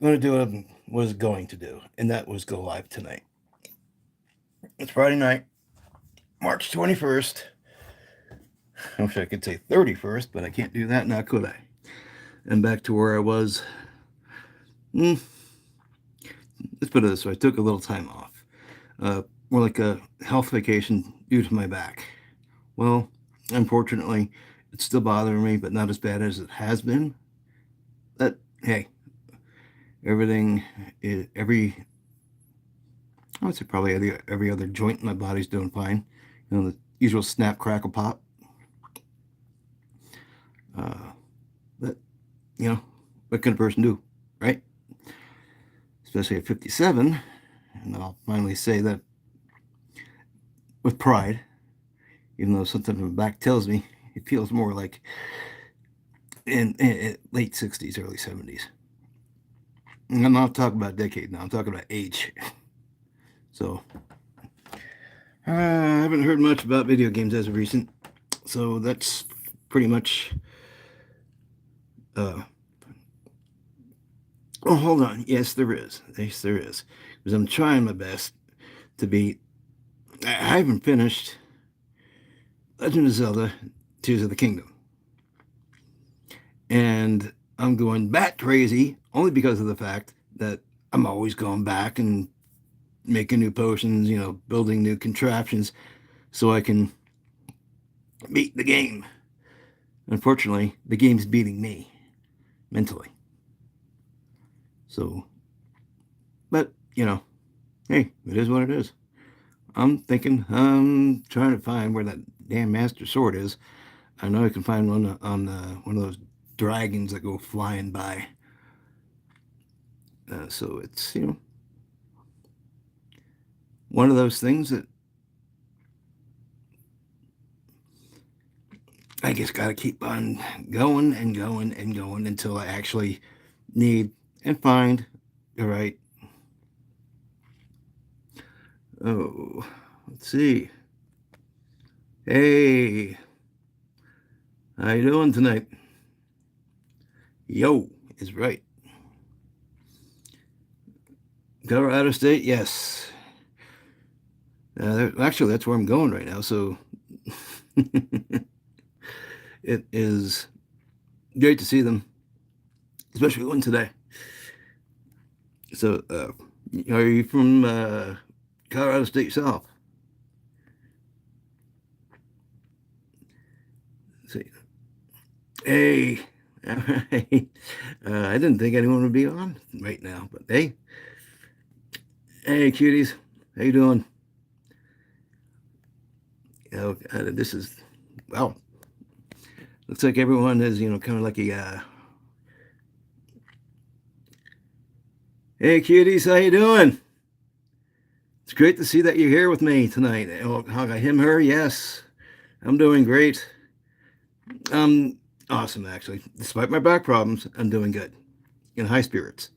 going to do what I was going to do, and that was go live tonight. It's Friday night, March 21st. I wish I could say 31st, but I can't do that now, could I? And back to where I was. Mm, let's put it this way: I took a little time off, more like a health vacation due to my back. Well, unfortunately, it's still bothering me, but not as bad as it has been. But hey, everything, every I would say probably every other joint in my body's doing fine. The usual snap, crackle, pop. Uh, but what can a person do, right? Especially at 57, and I'll finally say that with pride, even though something in the back tells me it feels more like in late 60s, early 70s. And I'm not talking about decade now. I'm talking about age. So I haven't heard much about video games as of recent. So that's pretty much. Uh, oh, hold on. Yes, there is. Yes, there is. Because I'm trying my best to be. I haven't finished Legend of Zelda: Tears of the Kingdom, and I'm going bat crazy only because of the fact that I'm always going back and making new potions, building new contraptions so I can beat the game. Unfortunately, the game's beating me mentally. So, but, hey, it is what it is. I'm trying to find where that damn Master Sword is. I know I can find one on one of those dragons that go flying by. So it's, one of those things that I just got to keep on going and going and going until I actually need and find the right. Oh, let's see. Hey, how you doing tonight? Yo is right. Colorado State, yes. Actually, that's where I'm going right now. So it is great to see them, especially one today. So, are you from Colorado State South? Let's see. Hey, all right. I didn't think anyone would be on right now, but hey, cuties, how you doing? This is well. Looks like everyone is, kind of like a. Hey, cuties, how you doing? It's great to see that you're here with me tonight. Oh, him, her, yes, I'm doing great. Awesome, actually. Despite my back problems, I'm doing good. In high spirits.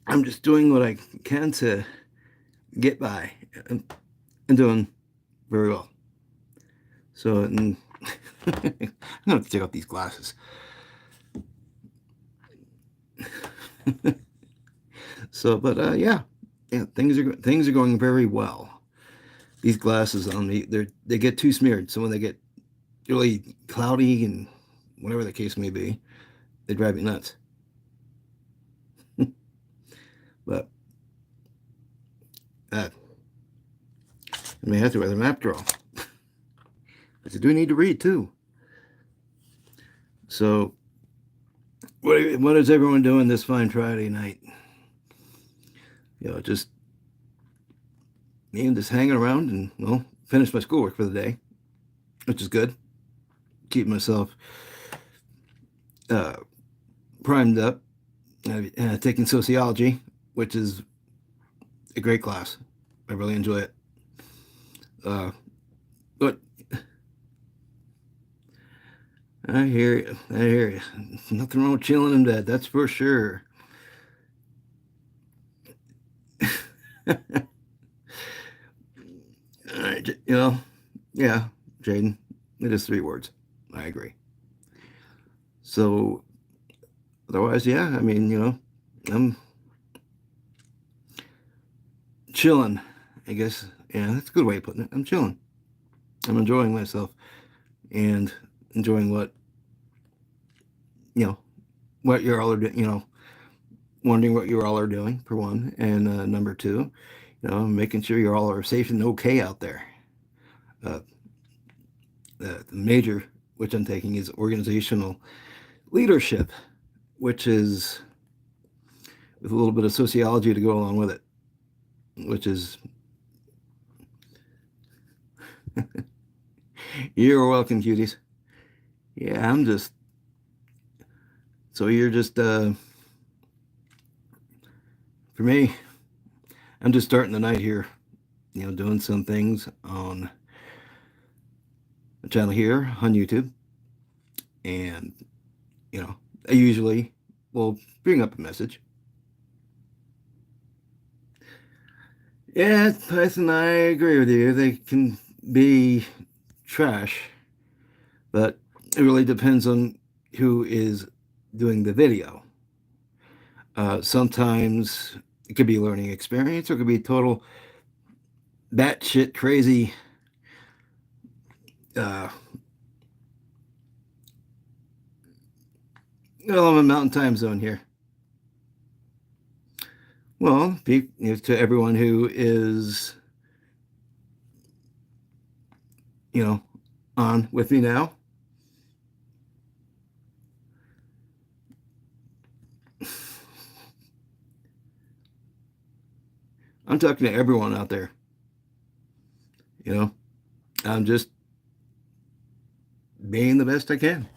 I'm just doing what I can to get by. I'm doing very well. So, I'm gonna have to take off these glasses. So, but yeah, things are going very well. These glasses on me, they get too smeared. So when they get really cloudy and whatever the case may be, they drive me nuts. But I may have to wear them after all. But I do need to read too. So, what is everyone doing this fine Friday night? Just me and just hanging around and finish my schoolwork for the day, which is good. Keep myself uh, primed up. Taking sociology, which is a great class. I really enjoy it. But I hear you. I hear you. Nothing wrong with chilling in bed. That's for sure. All right, yeah, Jaden. It is 3 words. I agree. So, otherwise, yeah. I mean, I'm chilling, I guess. Yeah, that's a good way of putting it. I'm chilling. I'm enjoying myself and enjoying you know, what you're all are doing, wondering what you all are doing, for one. And number two, making sure you all are safe and okay out there. Uh, the major, which I'm taking, is organizational leadership, which is with a little bit of sociology to go along with it, which is you're welcome, cuties. Yeah, I'm just so you're just for me, I'm just starting the night here, doing some things on the channel here on YouTube, and I usually will bring up a message. Yeah, Tyson, I agree with you. They can be trash, but it really depends on who is doing the video. Sometimes it could be a learning experience, or it could be total batshit crazy. Well, I'm in Mountain Time Zone here. Well, to everyone who is, on with me now. I'm talking to everyone out there. I'm just being the best I can.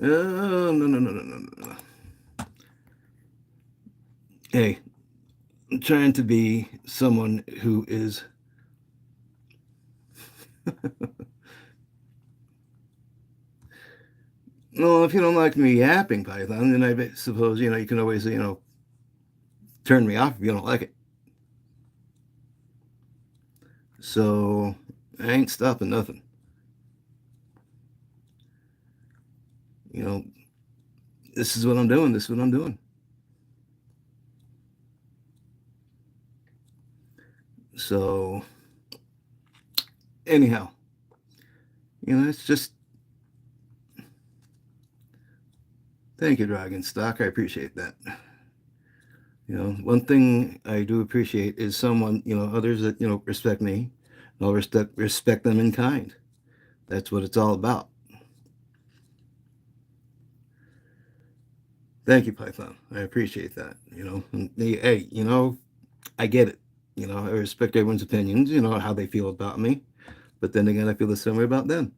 Oh, no, no, no, no, no, no. Hey, I'm trying to be someone who is well, if you don't like me yapping, Python, then I suppose, you can always, turn me off if you don't like it. So I ain't stopping nothing. This is what I'm doing. This is what I'm doing. So anyhow, it's just thank you, Dragon Stock. I appreciate that. One thing I do appreciate is someone, others that, respect me. I'll respect them in kind. That's what it's all about. Thank you, Python. I appreciate that. And hey, I get it. I respect everyone's opinions, how they feel about me. But then again, I feel the same way about them.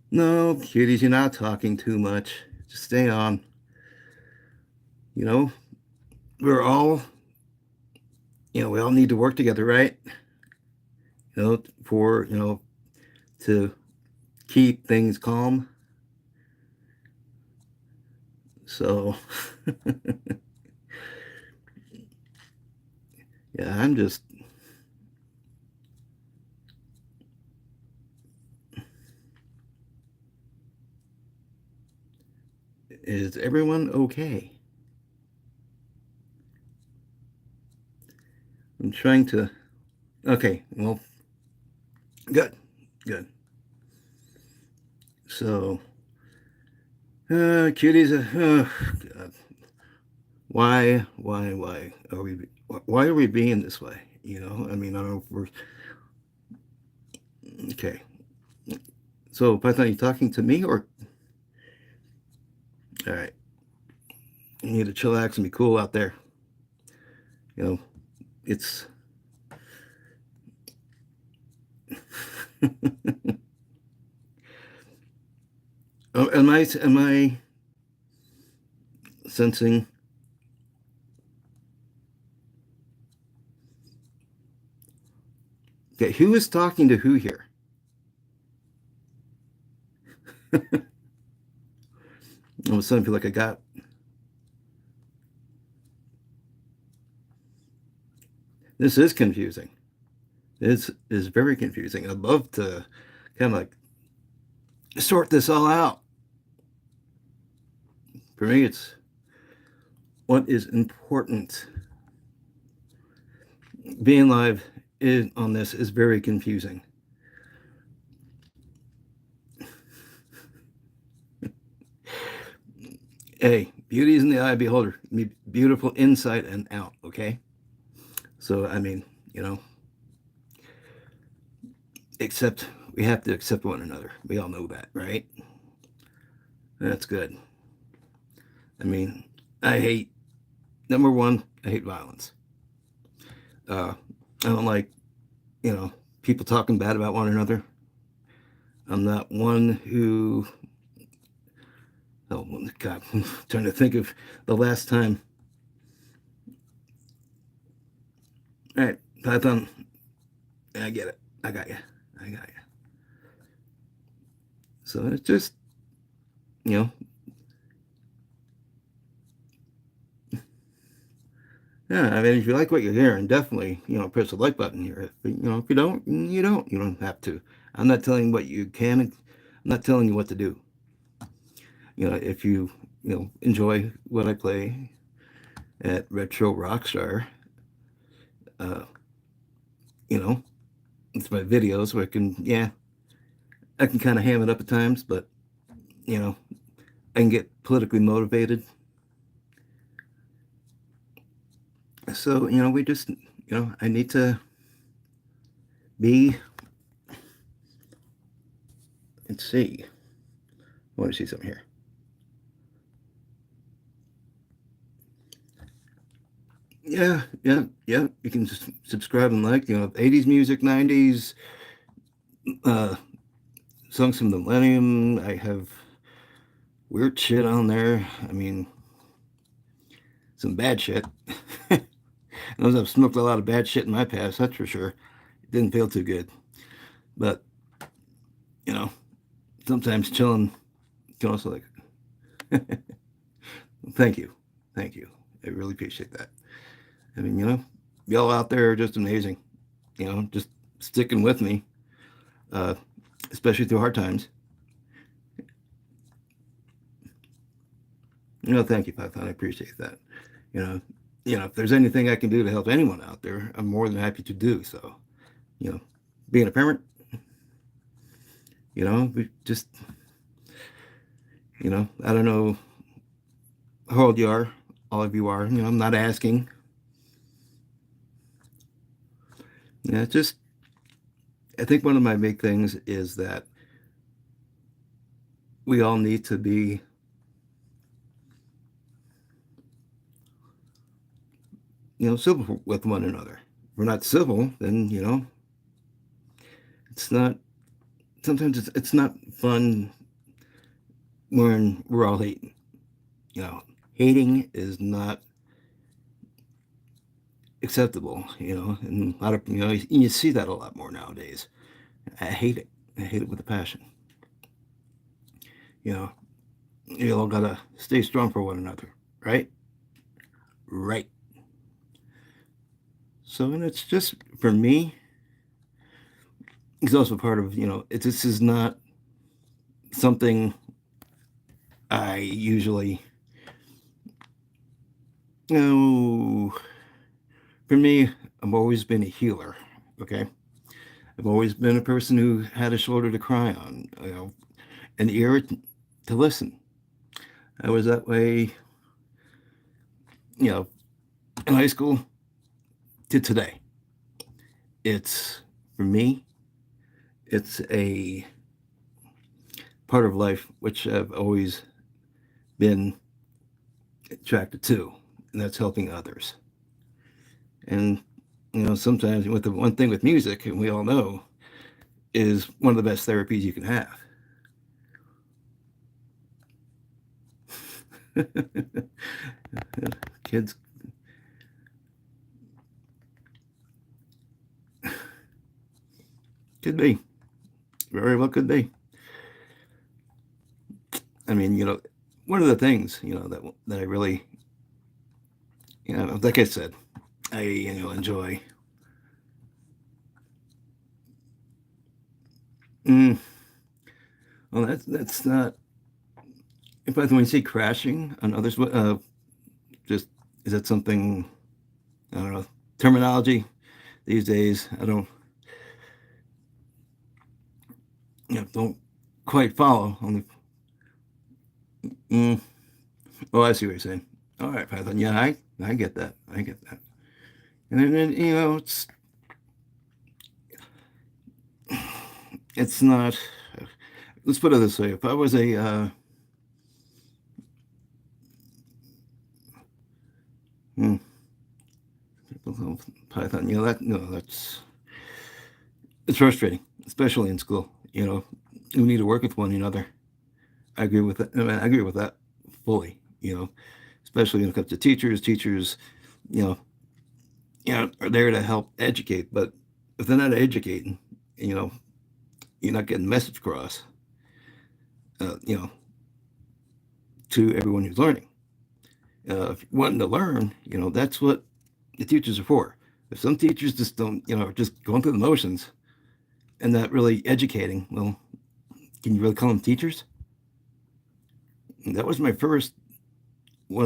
No, cuties, you're not talking too much. Just stay on. We're all, we all need to work together, right? For, to keep things calm. So, yeah, I'm just. Is everyone okay? I'm trying to. Okay, well, good, good. So, cuties, God. Why are we being this way? I mean, I don't know if we're okay. So, Python, you talking to me or? All right. You need to chillax and be cool out there. It's. Oh, am I sensing? Okay, who is talking to who here? All of a sudden, I feel like I got. This is confusing. This is very confusing. I'd love to kind of like sort this all out. For me, it's what is important. Being live on this is very confusing. Hey, beauty is in the eye of the beholder. Beautiful inside and out, okay? So, I mean, you know, accept, we have to accept one another. We all know that, right? That's good. I mean, I hate, number one, I hate violence. I don't like, people talking bad about one another. I'm not one who, oh, God, I'm trying to think of the last time. All right, Python, I get it. I got you. I got you. So it's just, you know, yeah, I mean, if you like what you're hearing, definitely, press the like button here. If you don't, you don't. You don't have to. I'm not telling you what you can. I'm not telling you what to do. If you, enjoy what I play at Retro Rockstar, uh, you know, it's my videos where I can kind of ham it up at times, but, you know, I can get politically motivated. So, we just, I need to be, let's see. I want to see something here. Yeah. You can just subscribe and like, 80s music, 90s, songs from the millennium. I have weird shit on there. I mean, some bad shit. I've smoked a lot of bad shit in my past, that's for sure. It didn't feel too good. But, sometimes chilling can also like, thank you. Thank you. I really appreciate that. I mean, y'all out there are just amazing. Just sticking with me, uh, especially through hard times. Thank you, Python. I appreciate that. You know, if there's anything I can do to help anyone out there, I'm more than happy to do so. Being a parent, we just, I don't know how old you are, all of you are. I'm not asking. Yeah, just, I think one of my big things is that we all need to be civil with one another. If we're not civil, then it's not. Sometimes it's not fun when we're all hating. Hating is not acceptable. And a lot of you see that a lot more nowadays. I hate it. I hate it with a passion. You all gotta stay strong for one another, right? Right. So, and it's just for me. It's also part of this is not something I usually for me, I've always been a healer. Okay. I've always been a person who had a shoulder to cry on, an ear to listen. I was that way, in high school to today. It's, for me, it's a part of life which I've always been attracted to, and that's helping others. And, sometimes with the one thing with music, and we all know, is one of the best therapies you can have. Kids. Could be. Very well could be. I mean, one of the things, that I really, like I said, I, enjoy. Well, that's not, But when you say crashing on others, just is that something, I don't know, terminology these days? I don't quite follow on the. Oh, I see what you're saying. All right, Python. Yeah, I get that. I get that. And then it's not. Let's put it this way: if I was a Python, that's it's frustrating, especially in school. We need to work with one another. I agree with that. I mean, I agree with that fully. Especially when it comes to teachers. Teachers, you know, are there to help educate. But if they're not educating, you're not getting the message across. To everyone who's learning. If you're wanting to learn, that's what the teachers are for. If some teachers just don't, just going through the motions and not really educating, well, can you really call them teachers? And that was when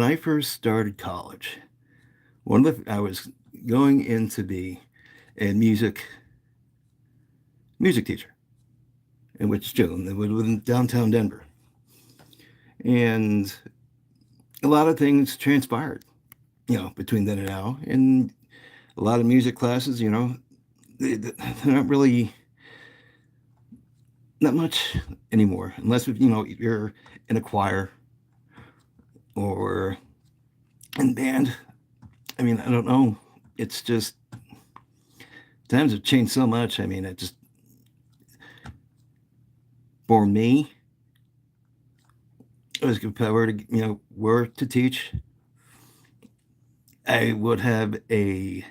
I first started college. I was going in to be a music teacher in which in downtown Denver. And a lot of things transpired, between then and now. And a lot of music classes, they're not really not much anymore, unless you're in a choir or in band. I mean, I don't know. It's just times have changed so much. I mean, it just for me, if I were to teach, I would have this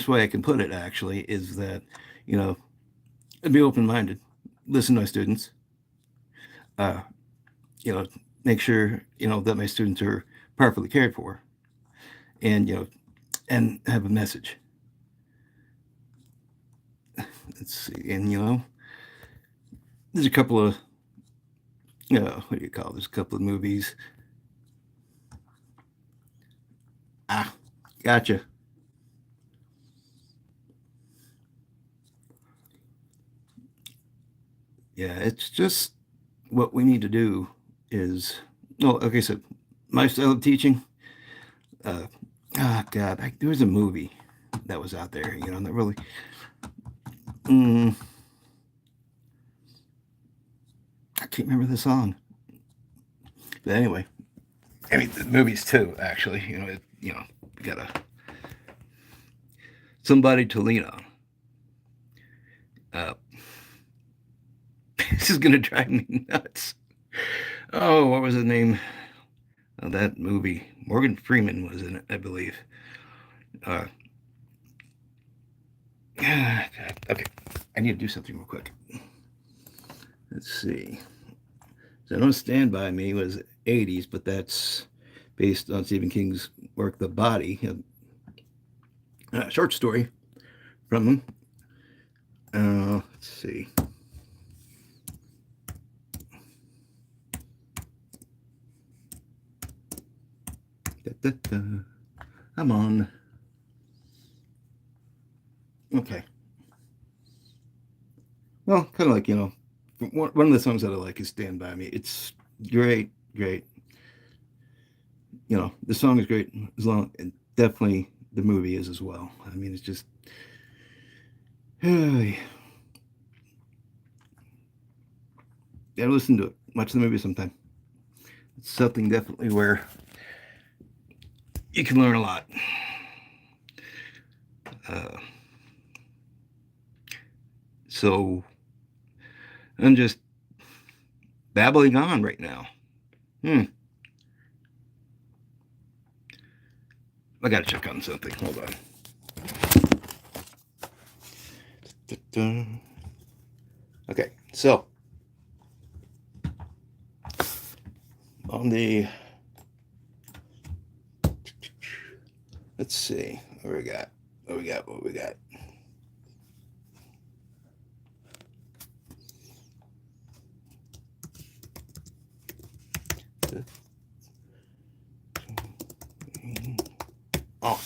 way I can put it actually is that I'd be open-minded, listen to my students, uh, make sure that my students are properly cared for, and and have a message. Let's see, and there's a couple of what do you call it? There's a couple of movies. Gotcha. Yeah, it's just what we need to do is, like I said, my style of teaching. God, there was a movie that was out there, that really. I can't remember the song, but anyway, I mean the movies too. Actually, you gotta somebody to lean on. This is gonna drive me nuts. Oh, what was the name of that movie? Morgan Freeman was in it, I believe. God. Okay, I need to do something real quick. Let's see. So Don't Stand By Me was 80s, but that's based on Stephen King's work, The Body, a short story from him. Let's see. I'm on. Okay. Well, kind of like, one of the songs that I like is Stand By Me. It's great, great. The song is great as long, and definitely the movie is as well. I mean, it's just, gotta listen to it, watch the movie sometime. It's something definitely where you can learn a lot. So I'm just babbling on right now. I gotta check on something. Hold on. Okay, so on the, let's see what we got. Oh,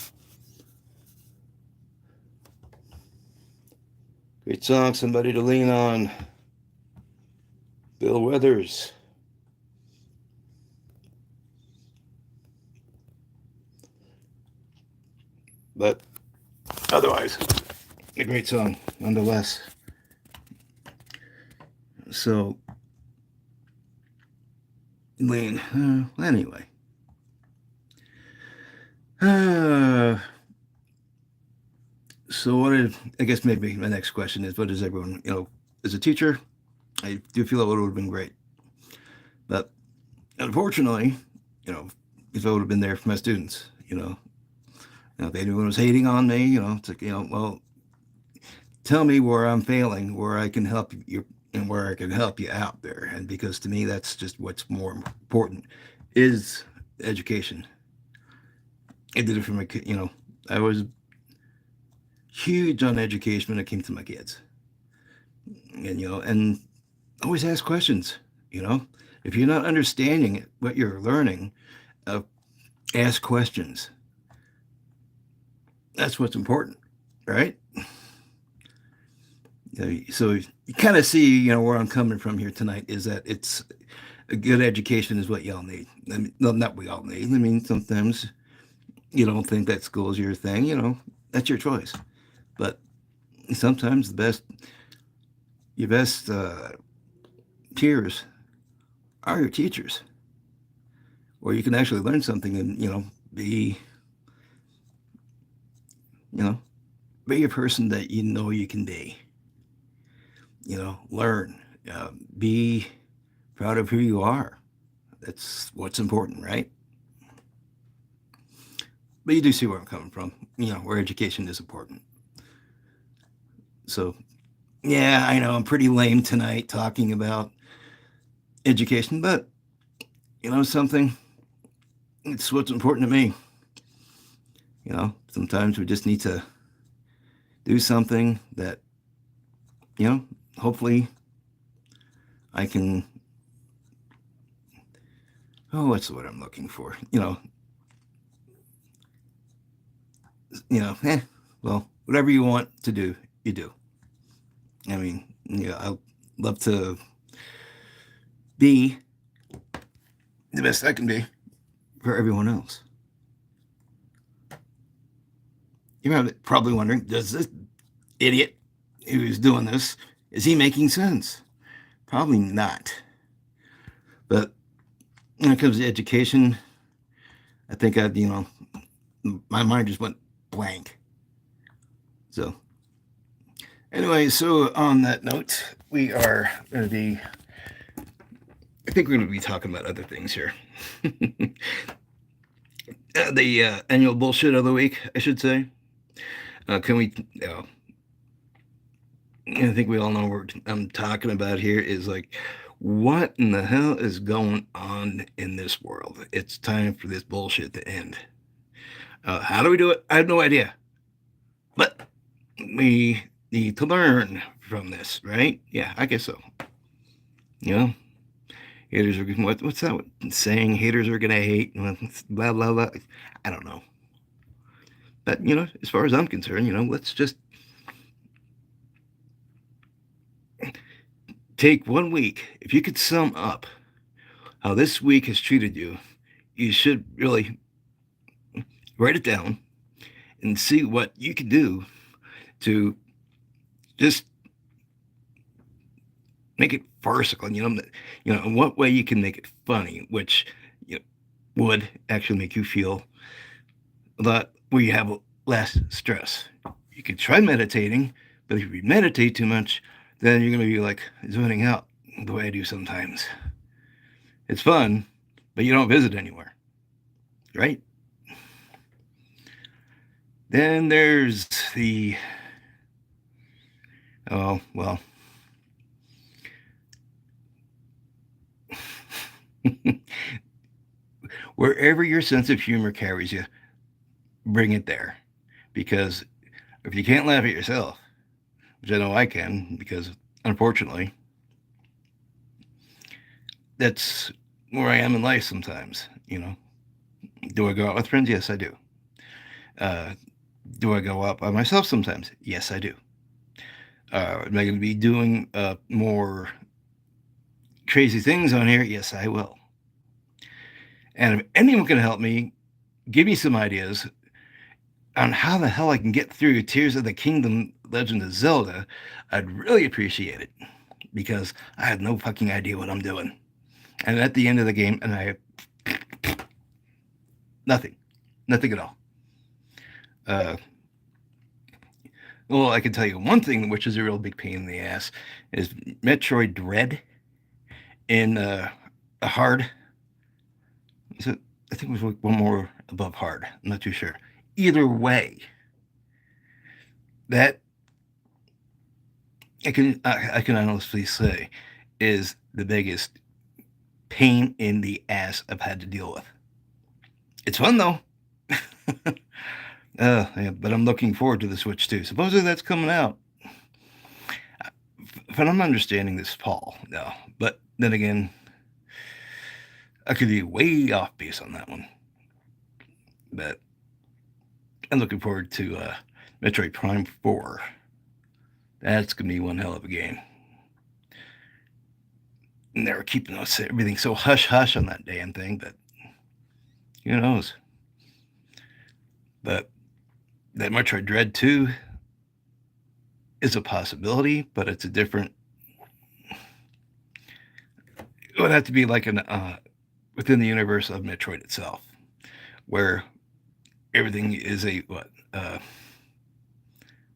great song, Somebody to Lean On. Bill Withers. But otherwise, a great song nonetheless. So, lean. Anyway. So I guess maybe my next question is, what does everyone, as a teacher, I do feel it would have been great. But unfortunately, if I would have been there for my students, if anyone was hating on me, it's like, well, tell me where I'm failing, where I can help you, and where I can help you out there. And because to me, that's just what's more important is education. I did it for my kid, I was huge on education when it came to my kids. And always ask questions, If you're not understanding what you're learning, ask questions. That's what's important, right? So you kind of see, where I'm coming from here tonight is that it's a good education is what y'all need. I mean, not we all need. I mean, sometimes you don't think that school is your thing, that's your choice. But sometimes your best peers are your teachers, or you can actually learn something and be a person that you can be. Learn, be proud of who you are. That's what's important, right? But you do see where I'm coming from, where education is important. So, yeah, I know I'm pretty lame tonight talking about education, but something, it's what's important to me. Sometimes we just need to do something that, hopefully I can, what's the word I'm looking for? Well, whatever you want to do, you do. I mean, I'd love to be the best I can be for everyone else. You're probably wondering, does this idiot who's doing this, is he making sense? Probably not. But when it comes to education, I think my mind just went blank. So anyway, so on that note, we are going to be, I think we're going to be talking about other things here. The annual bullshit of the week, I should say. Can we, I think we all know what I'm talking about here is like, what in the hell is going on in this world? It's time for this bullshit to end. How do we do it? I have no idea. But we need to learn from this, right? Yeah, I guess so. Haters are what's that saying? Haters are gonna hate, blah blah blah. I don't know. But as far as I'm concerned, let's just take 1 week. If you could sum up how this week has treated you, you should really write it down and see what you can do to just make it farcical. In what way you can make it funny, which would actually make you feel a lot where you have less stress. You could try meditating, but if you meditate too much, then you're going to be like zoning out the way I do sometimes. It's fun, but you don't visit anywhere, right? Then there's the, oh, well, wherever your sense of humor carries you, bring it there. Because if you can't laugh at yourself, which I know I can, because unfortunately, that's where I am in life sometimes. Do I go out with friends? Yes, I do. Do I go out by myself sometimes? Yes, I do. Am I going to be doing more crazy things on here? Yes, I will. And if anyone can help me, give me some ideas on how the hell I can get through Tears of the Kingdom Legend of Zelda, I'd really appreciate it. Because I had no fucking idea what I'm doing. And at the end of the game, and I have nothing. Nothing at all. Well, I can tell you one thing, which is a real big pain in the ass, is Metroid Dread in a hard. Is it? I think it was one more above hard. I'm not too sure. Either way, that I can honestly say is the biggest pain in the ass I've had to deal with. It's fun though. Yeah, but I'm looking forward to the Switch too. Supposedly that's coming out. If I'm understanding this fall, no. But then again, I could be way off base on that one. But I'm looking forward to Metroid Prime 4. That's going to be one hell of a game. And they were keeping everything so hush-hush on that damn thing, but who knows? But that Metroid Dread 2 is a possibility, but it's a different... It would have to be like within the universe of Metroid itself, where everything is a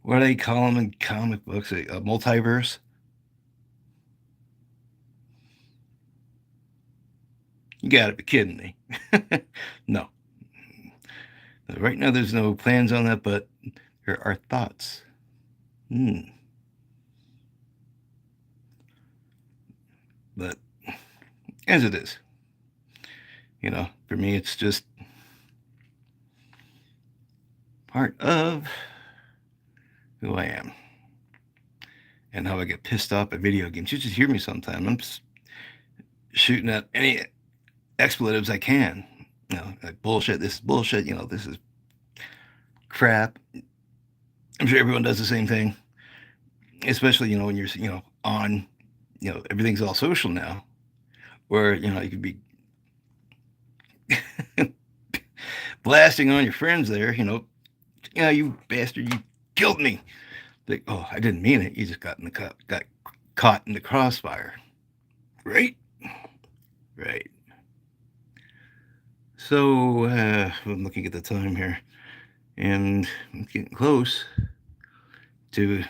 what do they call them in comic books? A multiverse. You gotta be kidding me. No. Right now there's no plans on that, but there are thoughts. But as it is, for me it's just part of who I am and how I get pissed off at video games. You just hear me sometimes. I'm just shooting at any expletives I can. Like bullshit. This is bullshit. This is crap. I'm sure everyone does the same thing, especially when you're on. Everything's all social now, where you could be blasting on your friends there. You bastard, you killed me. Like, oh, I didn't mean it. You just got caught in the crossfire, right? Right. So I'm looking at the time here, and I'm getting close to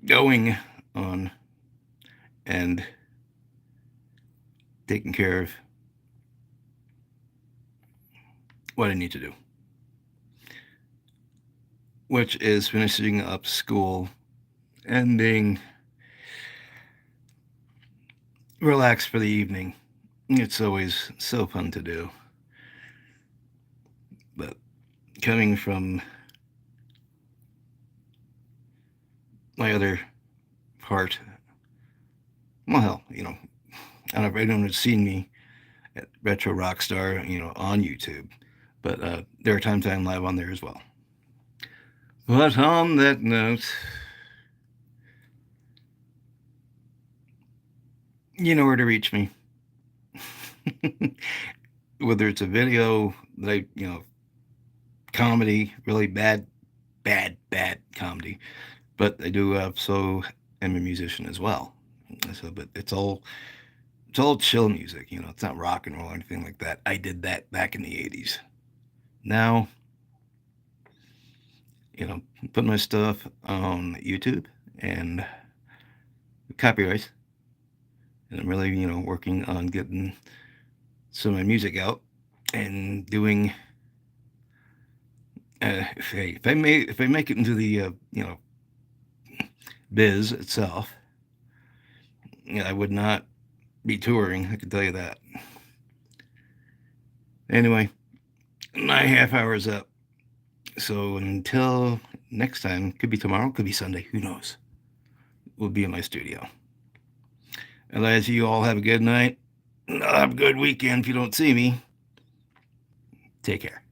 going on and taking care of what I need to do, which is finishing up school and being relaxed for the evening. It's always so fun to do. But coming from my other part, well, hell, I don't know if anyone has seen me at Retro Rockstar, on YouTube, but there are times I'm live on there as well. But on that note, you know where to reach me. Whether it's a video that I, comedy, really bad comedy, but I do am a musician as well. So, but it's all chill music, it's not rock and roll or anything like that. I did that back in the 80s. Now, put my stuff on YouTube and copyrights. And I'm really, working on getting some of my music out and doing if I make it into the biz itself, I would not be touring, I can tell you that. Anyway, my half hour is up. So until next time, could be tomorrow, could be Sunday, who knows? We'll be in my studio. Eliza, you all have a good night. Have a good weekend if you don't see me. Take care.